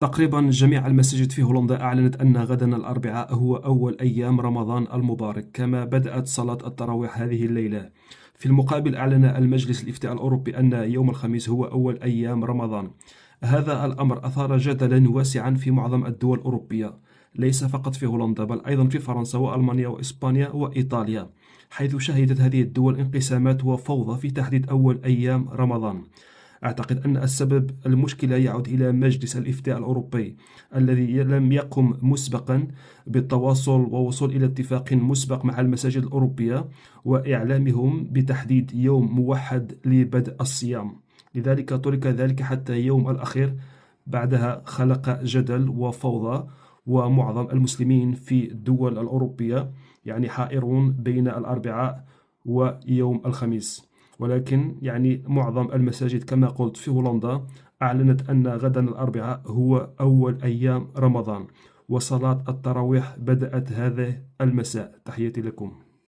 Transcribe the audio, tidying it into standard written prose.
تقريبا جميع المساجد في هولندا أعلنت أن غدا الأربعاء هو أول أيام رمضان المبارك، كما بدأت صلاة التراويح هذه الليلة. في المقابل، أعلن المجلس الإفتاء الأوروبي أن يوم الخميس هو أول أيام رمضان. هذا الأمر أثار جدلا واسعا في معظم الدول الأوروبية، ليس فقط في هولندا بل أيضا في فرنسا وألمانيا وإسبانيا وإيطاليا، حيث شهدت هذه الدول انقسامات وفوضى في تحديد أول أيام رمضان. أعتقد أن السبب المشكلة يعود إلى مجلس الإفتاء الأوروبي الذي لم يقم مسبقا بالتواصل ووصول إلى اتفاق مسبق مع المساجد الأوروبية وإعلامهم بتحديد يوم موحد لبدء الصيام. لذلك ترك ذلك حتى يوم الأخير، بعدها خلق جدل وفوضى، ومعظم المسلمين في الدول الأوروبية حائرون بين الأربعاء ويوم الخميس. ولكن معظم المساجد كما قلت في هولندا أعلنت أن غدا الأربعاء هو أول أيام رمضان، وصلاة التراويح بدأت هذا المساء. تحياتي لكم.